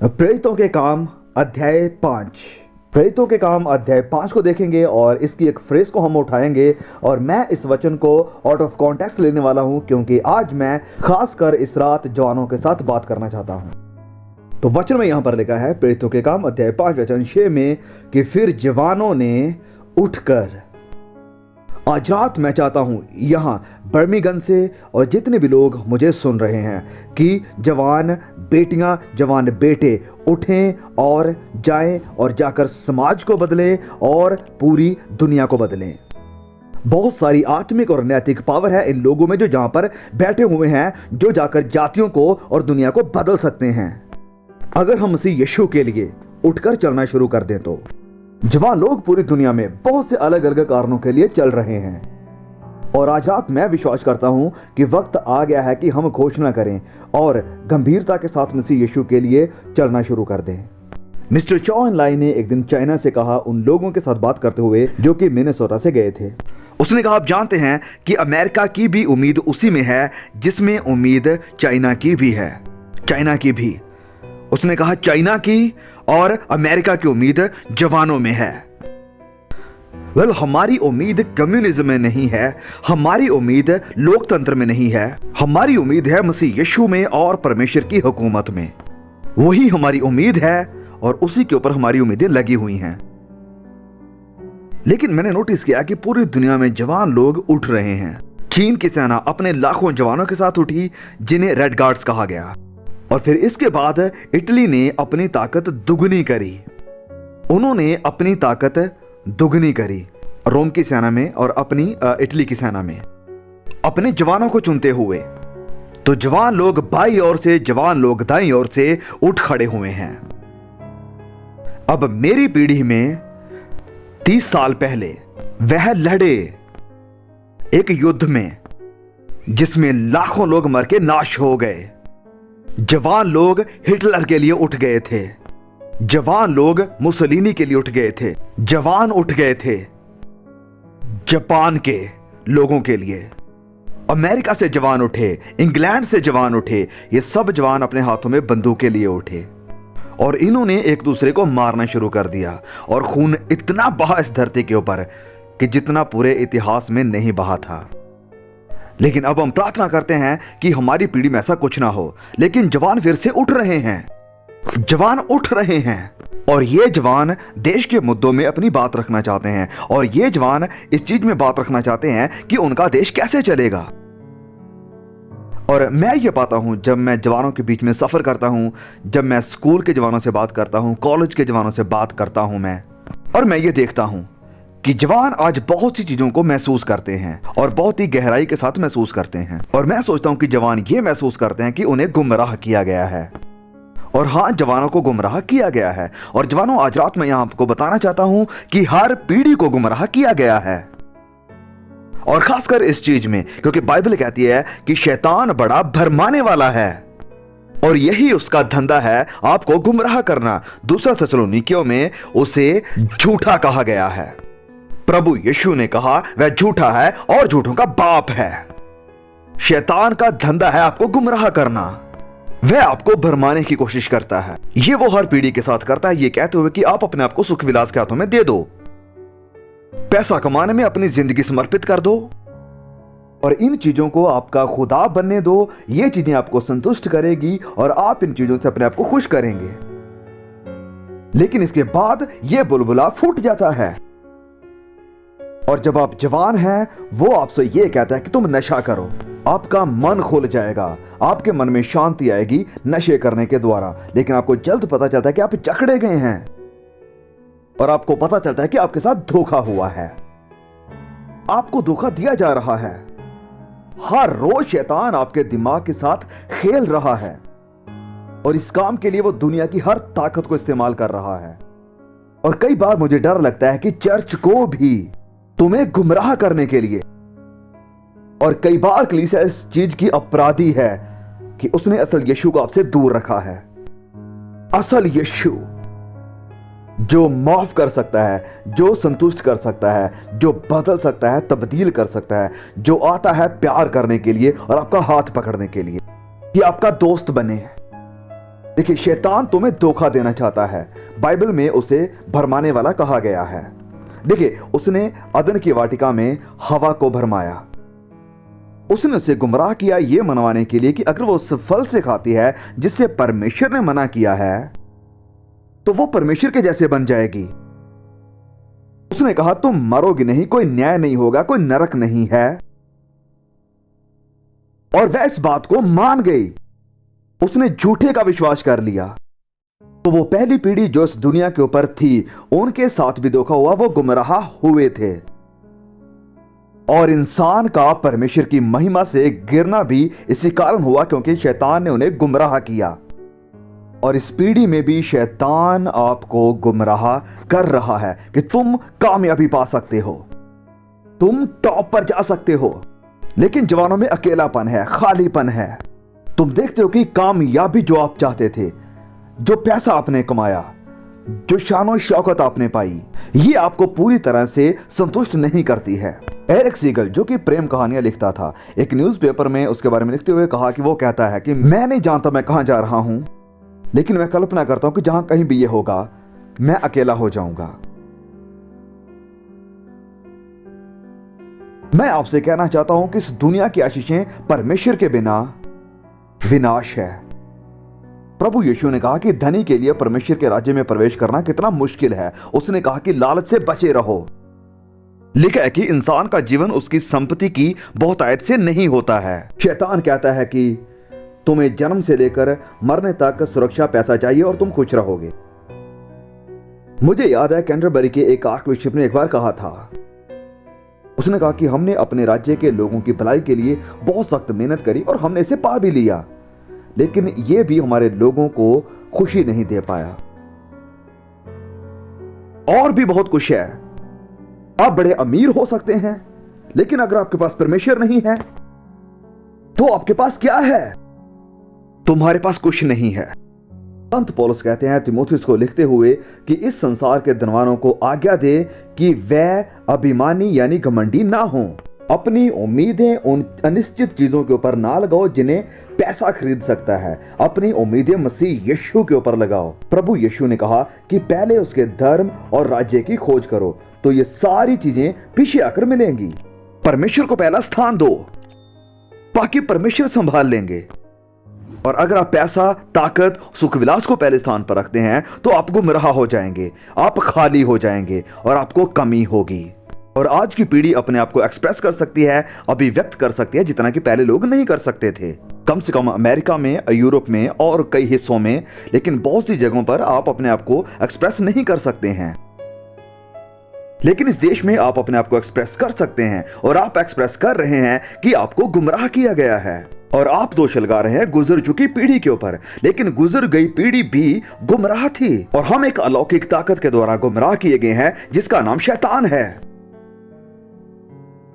प्रेरितों के काम अध्याय 5। प्रेरितों के काम अध्याय 5 को देखेंगे और इसकी एक फ्रेज को हम उठाएंगे और मैं इस वचन को आउट ऑफ कॉन्टेक्स्ट लेने वाला हूं क्योंकि आज मैं खासकर इस रात जवानों के साथ बात करना चाहता हूं। तो वचन में यहां पर लिखा है प्रेरितों के काम अध्याय 5 वचन 6 में कि फिर जवानों ने उठकर। आज रात मैं चाहता हूं यहां बर्मिंघम से और जितने भी लोग मुझे सुन रहे हैं कि जवान बेटियां जवान बेटे उठें और जाएं और जाकर समाज को बदलें और पूरी दुनिया को बदलें। बहुत सारी आत्मिक और नैतिक पावर है इन लोगों में जो जहां पर बैठे हुए हैं, जो जाकर जातियों को और दुनिया को बदल सकते हैं अगर हम मसीह यीशु के लिए उठकर चलना शुरू कर दें। तो जवान लोग पूरी दुनिया में बहुत से अलग अलग कारणों के लिए चल रहे हैं और आज रात मैं विश्वास करता हूं कि वक्त आ गया है कि हम घोषणा करें और गंभीरता के साथ मसीह यीशु के लिए चलना शुरू कर दें। मिस्टर चौ एन लाई ने एक दिन चाइना से कहा, उन लोगों के साथ बात करते हुए जो कि मिनेसोटा से गए थे। उसने कहा, आप जानते हैं कि अमेरिका की भी उम्मीद उसी में है जिसमें उम्मीद चाइना की भी है। चाइना की भी, उसने कहा चाइना की और अमेरिका की उम्मीद जवानों में है। हमारी उम्मीद कम्युनिज्म में नहीं है, हमारी उम्मीद लोकतंत्र में नहीं है, हमारी उम्मीद है मसीह यीशु में और परमेश्वर की हुकूमत में। वही हमारी उम्मीद है और उसी के ऊपर हमारी उम्मीदें लगी हुई हैं। लेकिन मैंने नोटिस किया कि पूरी दुनिया में जवान लोग उठ रहे हैं। चीन की सेना अपने लाखों जवानों के साथ उठी जिन्हें रेड गार्ड्स कहा गया और फिर इसके बाद इटली ने अपनी ताकत दुगनी करी। उन्होंने अपनी ताकत दुगनी करी रोम की सेना में और अपनी इटली की सेना में अपने जवानों को चुनते हुए। तो जवान लोग बाईं ओर से, जवान लोग दाईं ओर से उठ खड़े हुए हैं। अब मेरी पीढ़ी में 30 साल पहले वह लड़े एक युद्ध में जिसमें लाखों लोग मर के नाश हो गए। जवान लोग हिटलर के लिए उठ गए थे, जवान लोग मुसोलिनी के लिए उठ गए थे, जवान उठ गए थे जापान के लोगों के लिए। अमेरिका से जवान उठे, इंग्लैंड से जवान उठे, ये सब जवान अपने हाथों में बंदूक के लिए उठे और इन्होंने एक दूसरे को मारना शुरू कर दिया और खून इतना बहा इस धरती के ऊपर कि जितना पूरे इतिहास में नहीं बहा था। लेकिन अब हम प्रार्थना करते हैं कि हमारी पीढ़ी में ऐसा कुछ ना हो। लेकिन जवान फिर से उठ रहे हैं, जवान उठ रहे हैं और ये जवान देश के मुद्दों में अपनी बात रखना चाहते हैं और ये जवान इस चीज में बात रखना चाहते हैं कि उनका देश कैसे चलेगा। और मैं ये पाता हूं जब मैं जवानों के बीच में सफर करता हूं, जब मैं स्कूल के जवानों से बात करता हूं, कॉलेज के जवानों से बात करता हूं और मैं ये देखता हूं कि जवान आज बहुत सी चीजों को महसूस करते हैं और बहुत ही गहराई के साथ महसूस करते हैं। और मैं सोचता हूं कि जवान ये महसूस करते हैं कि उन्हें गुमराह किया गया है। और हां, जवानों को गुमराह किया गया है। और जवानों, आज रात मैं यहां आपको बताना चाहता हूं कि हर पीढ़ी को गुमराह किया गया है और खासकर इस चीज में, क्योंकि बाइबल कहती है कि शैतान बड़ा भरमाने वाला है और यही उसका धंधा है, आपको गुमराह करना। दूसरा थिस्सलुनीकियों में उसे झूठा कहा गया है। प्रभु यीशु ने कहा वह झूठा है और झूठों का बाप है। शैतान का धंधा है आपको गुमराह करना, वह आपको भरमाने की कोशिश करता है। ये वो हर पीढ़ी के साथ करता है, ये कहते हुए कि आप अपने आप को सुख विलास के हाथों में दे दो, पैसा कमाने में अपनी जिंदगी समर्पित कर दो और इन चीजों को आपका खुदा बनने दो। ये चीजें आपको संतुष्ट करेगी और आप इन चीजों से अपने आप को खुश करेंगे। लेकिन इसके बाद यह बुलबुला फूट जाता है और जब आप जवान हैं वो आपसे ये कहता है कि तुम नशा करो। आपका मन खुल जाएगा, आपके मन में शांति आएगी नशे करने के द्वारा। लेकिन आपको जल्द पता चलता है कि आप जकड़े गए हैं और आपको पता चलता है कि आपके साथ धोखा हुआ है, आपको धोखा दिया जा रहा है। हर रोज शैतान आपके दिमाग के साथ खेल रहा है और इस काम के लिए वो दुनिया की हर ताकत को इस्तेमाल कर रहा है। और कई बार मुझे डर लगता है कि चर्च को भी तुम्हें गुमराह करने के लिए, और कई बार कलीसिया इस चीज की अपराधी है कि उसने असल यीशु को आपसे दूर रखा है। असल यीशु जो माफ कर सकता है, जो संतुष्ट कर सकता है, जो बदल सकता है, तब्दील कर सकता है, जो आता है प्यार करने के लिए और आपका हाथ पकड़ने के लिए कि आपका दोस्त बने, देखिए, शैतान तुम्हें धोखा देना चाहता है। बाइबल में उसे भरमाने वाला कहा गया है। देखिए, उसने अदन की वाटिका में हवा को भरमाया। उसने उसे गुमराह किया यह मनवाने के लिए कि अगर वो उस फल से खाती है जिससे परमेश्वर ने मना किया है तो वो परमेश्वर के जैसे बन जाएगी। उसने कहा तुम मरोगे नहीं, कोई न्याय नहीं होगा, कोई नरक नहीं है। और वह इस बात को मान गई। उसने झूठे का विश्वास कर लिया। तो वो पहली पीढ़ी जो इस दुनिया के ऊपर थी, उनके साथ भी धोखा हुआ, वो गुमराह हुए थे। और इंसान का परमेश्वर की महिमा से गिरना भी इसी कारण हुआ क्योंकि शैतान ने उन्हें गुमराह किया। और इस पीढ़ी में भी शैतान आपको गुमराह कर रहा है कि तुम कामयाबी पा सकते हो, तुम टॉप पर जा सकते हो, लेकिन जवानों में अकेलापन है, खालीपन है। तुम देखते हो कि कामयाबी जो आप चाहते थे, जो पैसा आपने कमाया, जो शानो शौकत आपने पाई, ये आपको पूरी तरह से संतुष्ट नहीं करती है। एरिक सीगल, जो कि प्रेम कहानियां लिखता था, एक न्यूज़पेपर में उसके बारे में लिखते हुए कहा कि वो कहता है कि मैं नहीं जानता मैं कहां जा रहा हूं, लेकिन मैं कल्पना करता हूं कि जहां कहीं भी ये होगा मैं अकेला हो जाऊंगा। मैं आपसे कहना चाहता हूं कि इस दुनिया की आशीषें परमेश्वर के बिना विनाश है। प्रभु यीशु ने कहा कि धनी के लिए परमेश्वर के राज्य में प्रवेश करना कितना मुश्किल है। उसने कहा कि लालच से बचे रहो। लिखा है कि इंसान का जीवन उसकी संपत्ति की बहुतायत से नहीं होता है। शैतान कहता है कि तुम्हें जन्म से लेकर मरने तक सुरक्षा पैसा चाहिए और तुम खुश रहोगे। मुझे याद है कैंटरबरी के एक आर्कबिशप ने एक बार कहा था, उसने कहा कि हमने अपने राज्य के लोगों की भलाई के लिए बहुत सख्त मेहनत करी और हमने इसे पा भी लिया, लेकिन यह भी हमारे लोगों को खुशी नहीं दे पाया। और भी बहुत कुछ है। आप बड़े अमीर हो सकते हैं, लेकिन अगर आपके पास परमेश्वर नहीं है तो आपके पास क्या है? तुम्हारे पास कुछ नहीं है। संत पौलुस कहते हैं तीमुथियुस को लिखते हुए कि इस संसार के धनवानों को आज्ञा दे कि वह अभिमानी यानी घमंडी ना हो। अपनी उम्मीदें उन अनिश्चित चीजों के ऊपर ना लगाओ जिन्हें पैसा खरीद सकता है। अपनी उम्मीदें मसीह यीशु के ऊपर लगाओ। प्रभु यीशु ने कहा कि पहले उसके धर्म और राज्य की खोज करो तो ये सारी चीजें पीछे आकर मिलेंगी। परमेश्वर को पहला स्थान दो, बाकी परमेश्वर संभाल लेंगे। और अगर आप पैसा, ताकत, सुख विलास को पहले स्थान पर रखते हैं तो आप गुमराह हो जाएंगे, आप खाली हो जाएंगे और आपको कमी होगी। और आज की पीढ़ी अपने आप को एक्सप्रेस कर सकती है, अभिव्यक्त कर सकती है जितना कि पहले लोग नहीं कर सकते थे। कम से कम अमेरिका में, यूरोप में और कई हिस्सों में, लेकिन बहुत सी जगहों पर आप अपने आप को एक्सप्रेस नहीं कर सकते हैं। लेकिन इस देश में आप अपने आप को एक्सप्रेस कर सकते हैं और आप एक्सप्रेस कर रहे हैं कि आपको गुमराह किया गया है। और आप दोष लगा रहे हैं गुजर चुकी पीढ़ी के ऊपर, लेकिन गुजर गई पीढ़ी भी गुमराह थी और हम एक अलौकिक ताकत के द्वारा गुमराह किए गए हैं जिसका नाम शैतान है।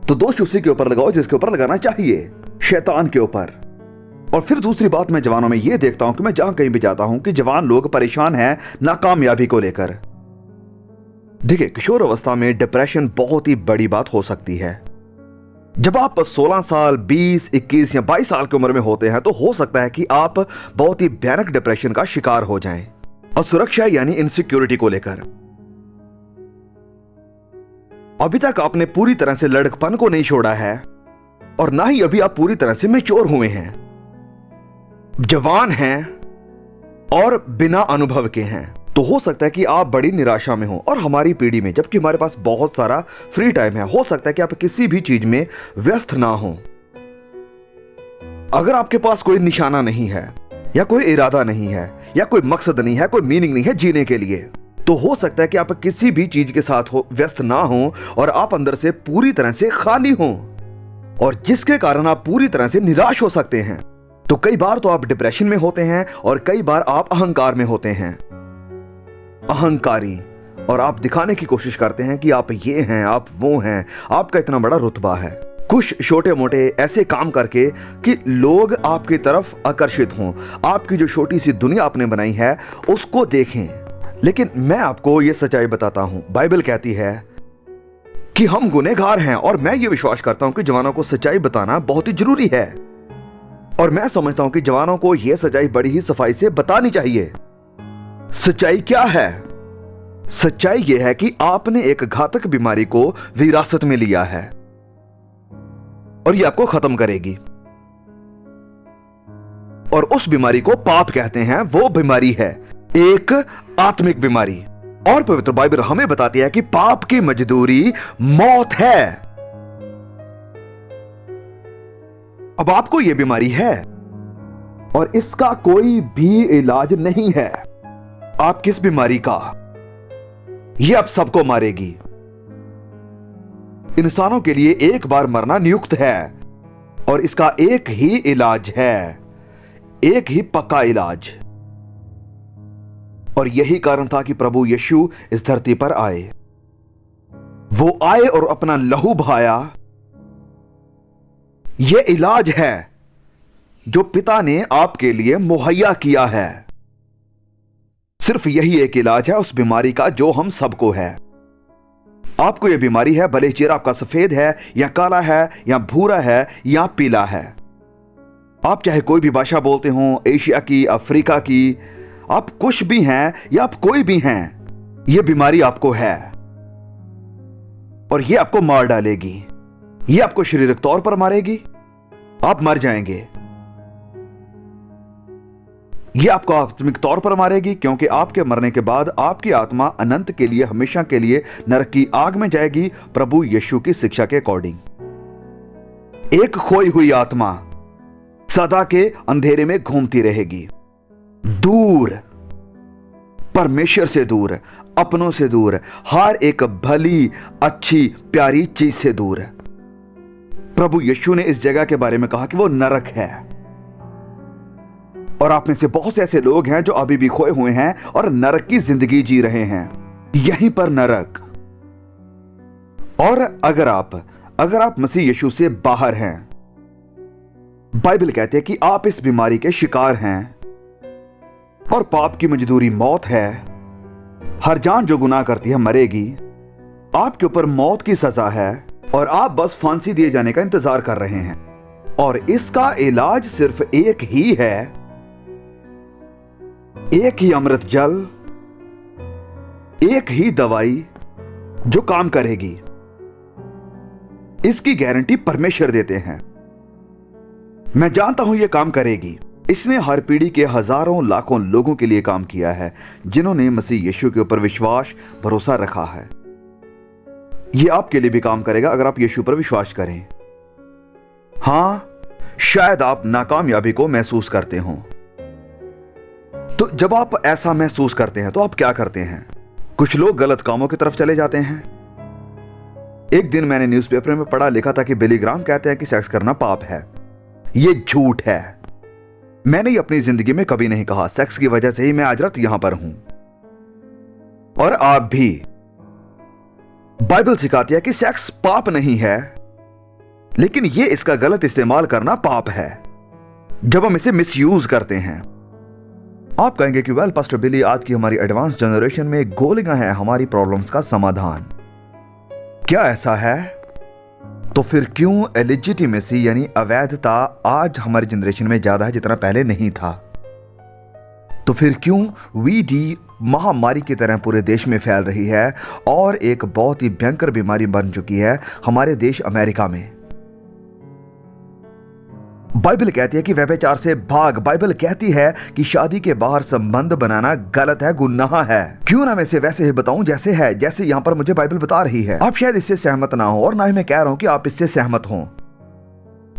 तो दोष उसी के ऊपर लगाओ जिसके ऊपर लगाना चाहिए, शैतान के ऊपर। और फिर दूसरी बात मैं जवानों में यह देखता हूं कि मैं जहां कहीं भी जाता हूं कि जवान लोग परेशान हैं नाकामयाबी को लेकर। देखिए, किशोर अवस्था में डिप्रेशन बहुत ही बड़ी बात हो सकती है। जब आप 16 साल, 20, 21 या 22 साल की उम्र में होते हैं तो हो सकता है कि आप बहुत ही भयानक डिप्रेशन का शिकार हो जाएं। और सुरक्षा यानी इनसिक्योरिटी को लेकर अभी तक आपने पूरी तरह से लड़कपन को नहीं छोड़ा है और ना ही अभी आप पूरी तरह से मैच्योर हुए हैं, जवान हैं और बिना अनुभव के हैं। तो हो सकता है कि आप बड़ी निराशा में हो। और हमारी पीढ़ी में, जबकि हमारे पास बहुत सारा फ्री टाइम है, हो सकता है कि आप किसी भी चीज में व्यस्त ना हो। अगर आपके पास कोई निशाना नहीं है या कोई इरादा नहीं है या कोई मकसद नहीं है, कोई मीनिंग नहीं है जीने के लिए, तो हो सकता है कि आप किसी भी चीज के साथ व्यस्त ना हो और आप अंदर से पूरी तरह से खाली हो, और जिसके कारण आप पूरी तरह से निराश हो सकते हैं। तो कई बार तो आप डिप्रेशन में होते हैं और कई बार आप अहंकार में होते हैं, अहंकारी, और आप दिखाने की कोशिश करते हैं कि आप ये हैं, आप वो हैं, आपका इतना बड़ा रुतबा है। कुछ छोटे मोटे ऐसे काम करके कि लोग आपकी तरफ आकर्षित हों, आपकी जो छोटी सी दुनिया आपने बनाई है उसको देखें। लेकिन मैं आपको ये सच्चाई बताता हूं, बाइबल कहती है कि हम गुनहगार हैं, और मैं ये विश्वास करता हूं कि जवानों को सच्चाई बताना बहुत ही जरूरी है। और मैं समझता हूं कि जवानों को यह सच्चाई बड़ी ही सफाई से बतानी चाहिए। सच्चाई क्या है? सच्चाई यह है कि आपने एक घातक बीमारी को विरासत में लिया है और यह आपको खत्म करेगी। और उस बीमारी को पाप कहते हैं। वो बीमारी है एक आत्मिक बीमारी। और पवित्र बाइबल हमें बताती है कि पाप की मजदूरी मौत है। अब आपको यह बीमारी है और इसका कोई भी इलाज नहीं है। आप किस बीमारी का? यह आप सबको मारेगी। इंसानों के लिए एक बार मरना नियुक्त है और इसका एक ही इलाज है, एक ही पक्का इलाज। और यही कारण था कि प्रभु यीशु इस धरती पर आए। वो आए और अपना लहू बहाया। यह इलाज है जो पिता ने आपके लिए मुहैया किया है। सिर्फ यही एक इलाज है उस बीमारी का जो हम सबको है। आपको यह बीमारी है, भले चेहरा आपका सफेद है या काला है या भूरा है या पीला है। आप चाहे कोई भी भाषा बोलते हो, एशिया की, अफ्रीका की, आप कुछ भी हैं या आप कोई भी हैं, यह बीमारी आपको है और यह आपको मार डालेगी। यह आपको शारीरिक तौर पर मारेगी, आप मर जाएंगे। यह आपको आत्मिक तौर पर मारेगी, क्योंकि आपके मरने के बाद आपकी आत्मा अनंत के लिए, हमेशा के लिए नरक की आग में जाएगी, प्रभु यीशु की शिक्षा के अकॉर्डिंग। एक खोई हुई आत्मा सदा के अंधेरे में घूमती रहेगी, दूर, परमेश्वर से दूर, अपनों से दूर, हर एक भली, अच्छी, प्यारी चीज से दूर। प्रभु यीशु ने इस जगह के बारे में कहा कि वो नरक है। और आप में से बहुत से ऐसे लोग हैं जो अभी भी खोए हुए हैं और नरक की जिंदगी जी रहे हैं, यहीं पर नरक। और अगर आप मसीह यीशु से बाहर हैं, बाइबल कहते हैं कि आप इस बीमारी के शिकार हैं और पाप की मजदूरी मौत है। हर जान जो गुनाह करती है मरेगी। आपके ऊपर मौत की सजा है और आप बस फांसी दिए जाने का इंतजार कर रहे हैं। और इसका इलाज सिर्फ एक ही है, एक ही अमृत जल, एक ही दवाई जो काम करेगी। इसकी गारंटी परमेश्वर देते हैं। मैं जानता हूं यह काम करेगी। इसने हर पीढ़ी के हजारों लाखों लोगों के लिए काम किया है जिन्होंने मसीह यीशु के ऊपर विश्वास, भरोसा रखा है। यह आपके लिए भी काम करेगा अगर आप यीशु पर विश्वास करें। हां, शायद आप नाकामयाबी को महसूस करते हो। तो जब आप ऐसा महसूस करते हैं तो आप क्या करते हैं? कुछ लोग गलत कामों की तरफ चले जाते हैं। एक दिन मैंने न्यूज़पेपर में पढ़ा लिखा था कि बिली ग्राम कहते हैं कि सेक्स करना पाप है। यह झूठ है। मैंने ये अपनी जिंदगी में कभी नहीं कहा। सेक्स की वजह से ही मैं आज रात यहां पर हूं। और आप भी। बाइबल सिखाती है कि सेक्स पाप नहीं है, लेकिन यह इसका गलत इस्तेमाल करना पाप है जब हम इसे मिसयूज करते हैं। आप कहेंगे कि वेल पास्टर बिली, आज की हमारी एडवांस जनरेशन में गोलियां हैं हमारी प्रॉब्लम्स का समाधान। क्या ऐसा है? तो फिर क्यों इलिजिटिमेसी यानी अवैधता आज हमारी जनरेशन में ज्यादा है जितना पहले नहीं था? तो फिर क्यों वीडी महामारी की तरह पूरे देश में फैल रही है और एक बहुत ही भयंकर बीमारी बन चुकी है हमारे देश अमेरिका में? बाइबल कहती है कि व्यभिचार से भाग। बाइबल कहती है कि शादी के बाहर संबंध बनाना गलत है, गुनाह है। क्यों ना मैं इसे वैसे ही बताऊं जैसे है, जैसे यहां पर मुझे बाइबल बता रही है। आप शायद इससे सहमत ना हो और ना ही मैं कह रहा हूं कि आप इससे सहमत हो।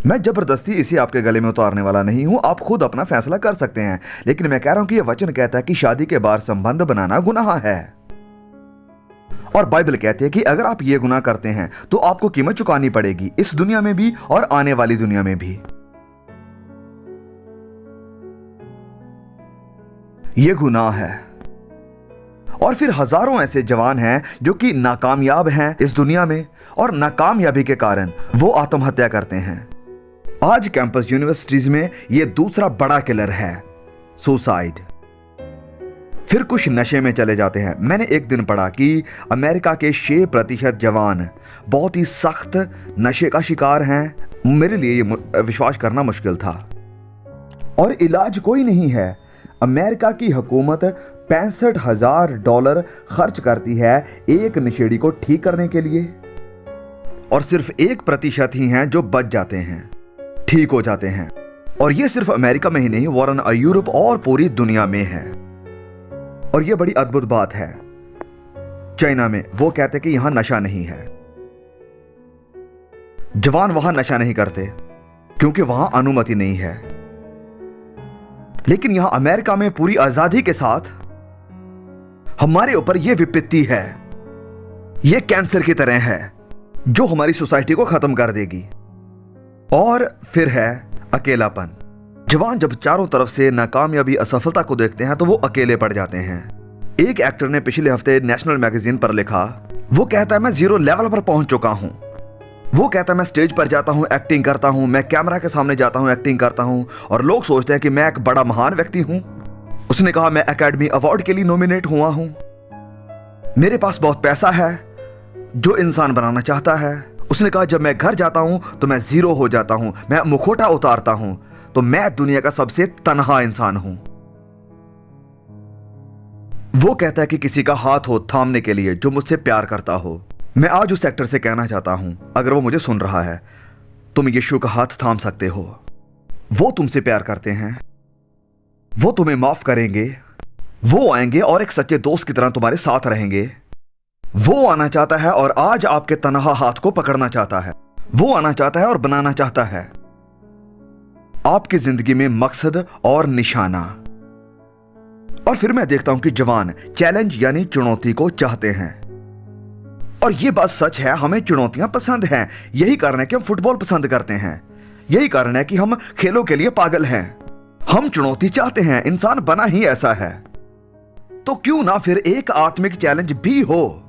मैं जबरदस्ती इसे आपके गले में उतारने वाला नहीं हूं, आप खुद अपना फैसला कर सकते हैं। लेकिन मैं कह रहा हूं कि यह वचन कहता है कि शादी के बाहर संबंध बनाना गुनाह है। और बाइबल कहती है कि अगर आप ये गुनाह करते हैं तो आपको कीमत चुकानी पड़ेगी, इस दुनिया में भी और आने वाली दुनिया में भी। यह गुनाह है। और फिर हजारों ऐसे जवान हैं जो कि नाकामयाब हैं इस दुनिया में और नाकामयाबी के कारण वो आत्महत्या करते हैं। आज कैंपस यूनिवर्सिटीज में यह दूसरा बड़ा किलर है, सुसाइड। फिर कुछ नशे में चले जाते हैं। मैंने एक दिन पढ़ा कि अमेरिका के 6% जवान बहुत ही सख्त नशे का शिकार हैं। मेरे लिए यह विश्वास करना मुश्किल था। और इलाज कोई नहीं है। अमेरिका की हुकूमत $65,000 खर्च करती है एक नशेड़ी को ठीक करने के लिए, और सिर्फ 1% ही हैं जो बच जाते हैं, ठीक हो जाते हैं। और ये सिर्फ अमेरिका में ही नहीं, वरन यूरोप और पूरी दुनिया में है। और ये बड़ी अद्भुत बात है। चाइना में वो कहते कि यहां नशा नहीं है, जवान वहां नशा नहीं करते क्योंकि वहां अनुमति नहीं है। लेकिन यहां अमेरिका में पूरी आजादी के साथ हमारे ऊपर यह विपत्ति है, यह कैंसर की तरह है जो हमारी सोसाइटी को खत्म कर देगी। और फिर है अकेलापन। जवान जब चारों तरफ से नाकामयाबी, असफलता को देखते हैं तो वो अकेले पड़ जाते हैं। एक एक्टर ने पिछले हफ्ते नेशनल मैगजीन पर लिखा, वो कहता है मैं 0 लेवल पर पहुंच चुका हूं। वो कहता है मैं स्टेज पर जाता हूं, एक्टिंग करता हूं, मैं कैमरा के सामने जाता हूं, एक्टिंग करता हूं, और लोग सोचते हैं कि मैं एक बड़ा महान व्यक्ति हूं। उसने कहा मैं एकेडमी अवार्ड के लिए नॉमिनेट हुआ हूं, मेरे पास बहुत पैसा है जो इंसान बनाना चाहता है। उसने कहा जब मैं घर जाता हूं तो मैं 0 हो जाता हूं, मैं मुखौटा उतारता हूं तो मैं दुनिया का सबसे तन्हा इंसान हूं। वो कहता है कि किसी का हाथ हो थामने के लिए जो मुझसे प्यार करता हो। मैं आज उस एक्टर से कहना चाहता हूं, अगर वो मुझे सुन रहा है, तुम यीशु का हाथ थाम सकते हो। वो तुमसे प्यार करते हैं, वो तुम्हें माफ करेंगे, वो आएंगे और एक सच्चे दोस्त की तरह तुम्हारे साथ रहेंगे। वो आना चाहता है और आज आपके तन्हा हाथ को पकड़ना चाहता है। वो आना चाहता है और बनाना चाहता है आपकी जिंदगी में मकसद और निशाना। और फिर मैं देखता हूं कि जवान चैलेंज यानी चुनौती को चाहते हैं। और यह बात सच है, हमें चुनौतियां पसंद हैं। यही कारण है कि हम फुटबॉल पसंद करते हैं, यही कारण है कि हम खेलों के लिए पागल हैं। हम चुनौती चाहते हैं, इंसान बना ही ऐसा है। तो क्यों ना फिर एक आत्मिक चैलेंज भी हो।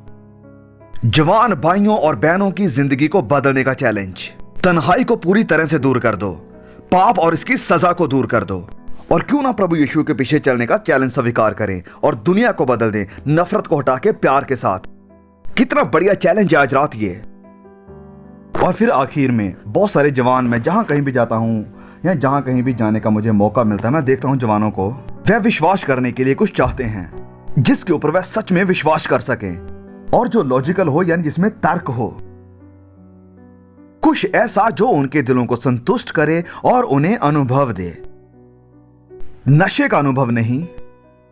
जवान भाइयों और बहनों की जिंदगी को बदलने का चैलेंज। तन्हाई को पूरी तरह से दूर कर दो, पाप और इसकी सजा को दूर कर दो। और क्यों ना प्रभु यीशु के पीछे चलने का चैलेंज स्वीकार करें और दुनिया को बदल दें, नफरत को हटा के प्यार के साथ। कितना बढ़िया चैलेंज है आज रात ये। और फिर आखिर में बहुत सारे जवान, मैं जहां कहीं भी जाता हूं या जहां कहीं भी जाने का मुझे मौका मिलता है, मैं देखता हूं जवानों को, वह विश्वास करने के लिए कुछ चाहते हैं जिसके ऊपर वह सच में विश्वास कर सकें, और जो लॉजिकल हो यानी जिसमें तर्क हो, कुछ ऐसा जो उनके दिलों को संतुष्ट करे और उन्हें अनुभव दे। नशे का अनुभव नहीं,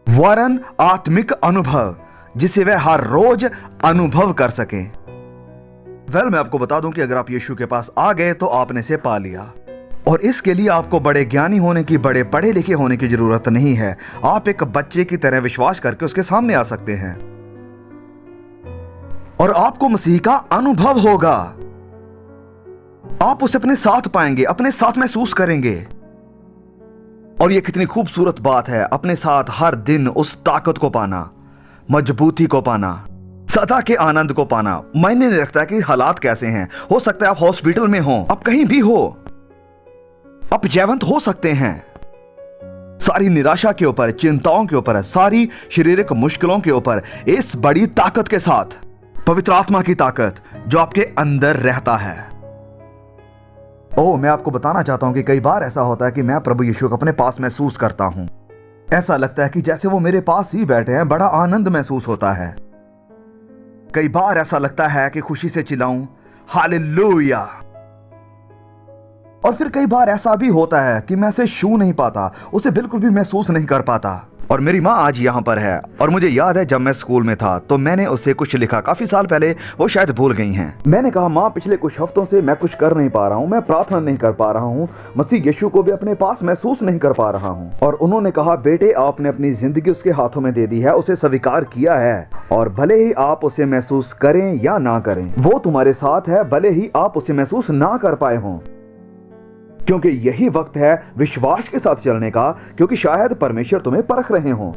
वरन आत्मिक अनुभव जिसे वे हर रोज अनुभव कर सकें। मैं आपको बता दूं कि अगर आप यीशु के पास आ गए तो आपने इसे पा लिया। और इसके लिए आपको बड़े ज्ञानी होने की, बड़े पढ़े लिखे होने की जरूरत नहीं है। आप एक बच्चे की तरह विश्वास करके उसके सामने आ सकते हैं और आपको मसीह का अनुभव होगा। आप उसे अपने साथ पाएंगे, अपने साथ महसूस करेंगे। और यह कितनी खूबसूरत बात है, अपने साथ हर दिन उस ताकत को पाना, मजबूती को पाना, सदा के आनंद को पाना। मायने नहीं रखता कि हालात कैसे हैं। हो सकता है आप हॉस्पिटल में हो, आप कहीं भी हो, आप जयवंत हो सकते हैं। सारी निराशा के ऊपर, चिंताओं के ऊपर, सारी शारीरिक मुश्किलों के ऊपर इस बड़ी ताकत के साथ, पवित्र आत्मा की ताकत जो आपके अंदर रहता है। मैं आपको बताना चाहता हूं कि कई बार ऐसा होता है कि मैं प्रभु यीशु को अपने पास महसूस करता हूं। ऐसा लगता है कि जैसे वो मेरे पास ही बैठे हैं, बड़ा आनंद महसूस होता है। कई बार ऐसा लगता है कि खुशी से चिल्लाऊं हालेलुया। और फिर कई बार ऐसा भी होता है कि मैं उसे छू नहीं पाता, उसे बिल्कुल भी महसूस नहीं कर पाता। और मेरी माँ आज यहाँ पर है और मुझे याद है जब मैं स्कूल में था तो मैंने उससे कुछ लिखा, काफी साल पहले, वो शायद भूल गई हैं। मैंने कहा माँ पिछले कुछ हफ्तों से मैं कुछ कर नहीं पा रहा हूँ, मैं प्रार्थना नहीं कर पा रहा हूँ, मसीह यीशु को भी अपने पास महसूस नहीं कर पा रहा हूँ। और उन्होंने कहा बेटे आपने अपनी जिंदगी उसके हाथों में दे दी है, उसे स्वीकार किया है, और भले ही आप उसे महसूस करें या ना करें, वो तुम्हारे साथ है, भले ही आप उसे महसूस ना कर पाए हों। क्योंकि यही वक्त है विश्वास के साथ चलने का, क्योंकि शायद परमेश्वर तुम्हें परख रहे हों।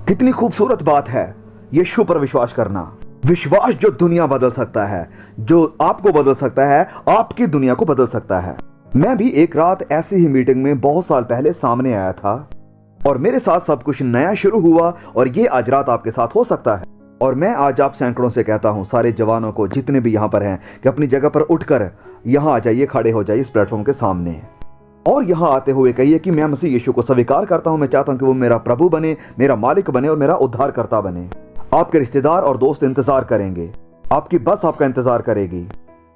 कितनी खूबसूरत बात है यीशु पर विश्वास करना। विश्वास जो दुनिया बदल सकता है, जो आपको बदल सकता है, आपकी दुनिया को बदल सकता है। मैं भी एक रात ऐसी ही मीटिंग में बहुत साल पहले सामने आया था और मेरे साथ सब कुछ नया शुरू हुआ, और ये आज रात आपके साथ हो सकता है। और मैं आज आप सैकड़ों से कहता हूं, सारे जवानों को जितने भी यहां पर हैं, कि अपनी जगह पर उठकर यहां आ जाइए, खड़े हो जाइए इस प्लेटफॉर्म के सामने। और यहाँ आते हुए कहिए कि मैं मसीह यीशु को स्वीकार करता हूँ, मैं चाहता हूँ कि वो मेरा प्रभु बने, मेरा मालिक बने और मेरा उद्धारकर्ता बने। आपके रिश्तेदार और दोस्त इंतजार करेंगे, आपकी बस आपका इंतजार करेगी।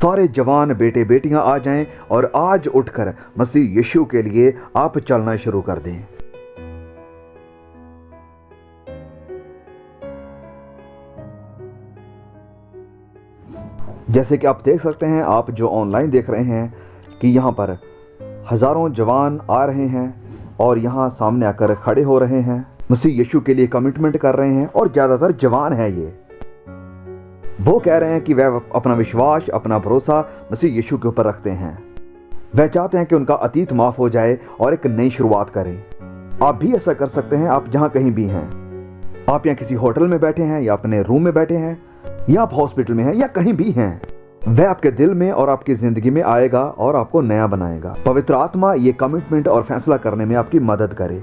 सारे जवान बेटे बेटियां आ जाएं और आज उठकर मसीह यीशु के लिए आप चलना शुरू कर दें। जैसे कि आप देख सकते हैं, आप जो ऑनलाइन देख रहे हैं कि यहाँ पर हजारों जवान आ रहे हैं और यहाँ सामने आकर खड़े हो रहे हैं, मसीह यीशु के लिए कमिटमेंट कर रहे हैं। और ज़्यादातर जवान हैं ये, वो कह रहे हैं कि वह अपना विश्वास, अपना भरोसा मसीह यीशु के ऊपर रखते हैं। वह चाहते हैं कि उनका अतीत माफ हो जाए और एक नई शुरुआत करें। आप भी ऐसा कर सकते हैं, आप जहाँ कहीं भी हैं। आप यहाँ किसी होटल में बैठे हैं या अपने रूम में बैठे हैं या आप हॉस्पिटल में हैं या कहीं भी हैं, वह आपके दिल में और आपकी जिंदगी में आएगा और आपको नया बनाएगा। पवित्र आत्मा ये कमिटमेंट और फैसला करने में आपकी मदद करे।